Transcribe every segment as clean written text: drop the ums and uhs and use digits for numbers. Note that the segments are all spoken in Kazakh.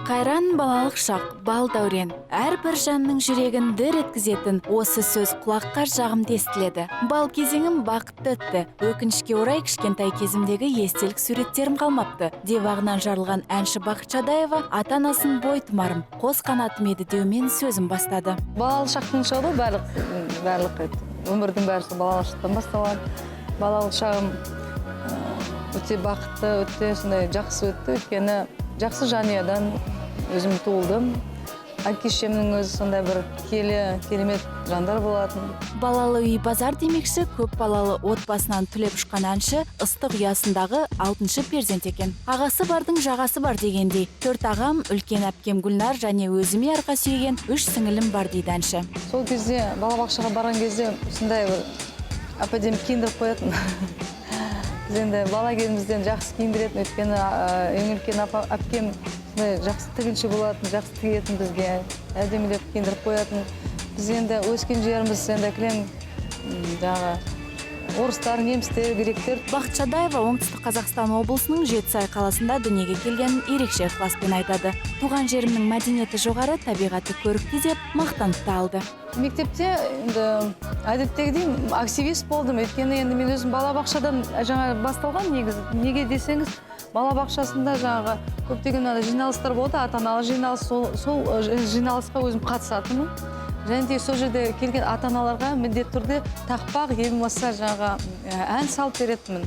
Қайран балалық шақ, бал дәурен, әрбір жанның жүрегін дір еткізетін осы сөз құлаққа жағымды естіледі. Бал кезеңім бақытты өтті. Өкінішке орай кішкентай кезімдегі естелік суреттерім қалмапты. деп ағынан жарылған әнші Бақыт Шадаева ата-анасын бой тұмарым, қос қанатым еді деумен сөзін бастады. Балалық шақтың шағы барлық өмірдің бәрі балалық шақтан басталған. Балалық шағым өте бақытты, өте сондай жақсы өтті. Өйткені жақсы жанұядан өзім туылдым. Әке-шешемнің өзі сондай бір керемет жандар болатын. Балалы үй базар демекші, көп балалы отбасынан түлеп ұшқан әнші ыстық ұясындағы 6-шы перзент екен. Ағасы бардың жағасы бар дегендей, 4 ағам, үлкен әпкем Гүлнар және өзіме арқа сүйеген 3 сіңілім бар дейді әнші. Сол кезде балабақшаға барған кезде сондай бір әпәдем киіндіріп қоятын. Біз енді бала кезімізден жақсы киіндіретін, өйткені ең үлкен әпкем жақсы тігінші болатын, жақсы тігетін бізге, әдемілеп киіндіріп қоятын. Біз енді өскен жеріміз енді кілең орыстар, немістер, гректер. Бақыт Шадаева оңтүстік Қазақстан облысының Жетісай қаласында дүниеге келгенін ерекше ықыласпен айтады. Туған жерімнің мәдениеті жоғары, табиғаты көрікті деп мақтанып алды. Мектепте әдеттегідей активист болдым. Өйткені енді мен өзім балабақшадан басталған негізі. Неге десеңіз, балабақшасында көптеген жиналыстар болды, ата-аналы жиналыс, сол жиналысқа өзім қатысатынмын. Және де сол жерде келген ата-аналарға міндетті түрде тақпақ, болмаса ән салып беретінмін,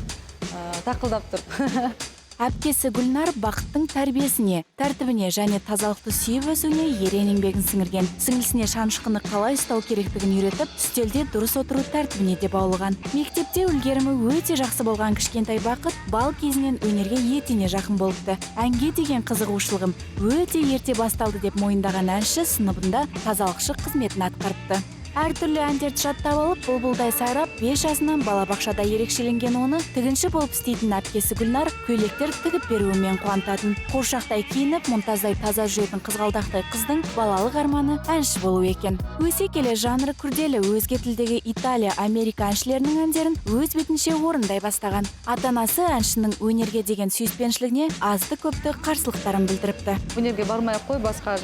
тақылдап тұрып. Әпкесі Гүлнар Бақыттың тәрбиесіне, тәртібіне және тазалықты сүйіп өсуіне ерен еңбегін сіңірген. Сіңілісіне шанышқыны қалай ұстау керектігін үйретіп, үстелде дұрыс отыру тәртібіне де баулыған. Мектепте үлгерімі өте жақсы болған кішкентай Бақыт бал кезінен өнерге етене жақын болыпты. Әнге деген қызығушылығым өте ерте басталды деп мойындаған әнші сыныбында тазалықшы қызметін атқарыпты. Әртүрлі әндерді жаттап алып, бұлбұлдай сайрап, 5 жасынан балабақшада ерекшеленген оны тігінші болып істейтін әпкесі Гүлнар көйлектер тігіп беруімен қуантатын. Қуыршақтай киініп, мұнтаздай таза жүретін қызғалдақтай қыздың балалық арманы әнші болу екен. Өсе келе жанры күрделі, өзге тілдегі Италия, Америка әншілерінің әндерін өз бетінше орындай бастаған. Ата-анасы әншінің өнерге деген сүйіспеншілігіне азды-көпті қарсылықтарын білдіріпті. Өнерге бармай қой, басқа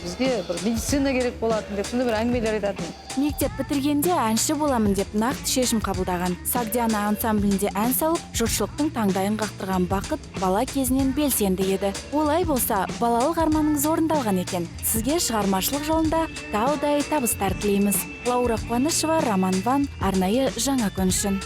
бізге бір медицина керек болатын деп, сонда бір әңгімелер айтатын. Мектеп бітіргенде әнші боламын деп нақты шешім қабылдаған. Сагдиана ансамблінде ән салып, жұртшылықтың таңдайын қақтырған Бақыт бала кезінен белсенді еді. Олай болса, балалық арманыңыз орындалған екен. Сізге шығармашылық жолында таудай табыстар тілейміз. Лаура Қуанышева, Роман Ван, арнайы жаңа күн үшін.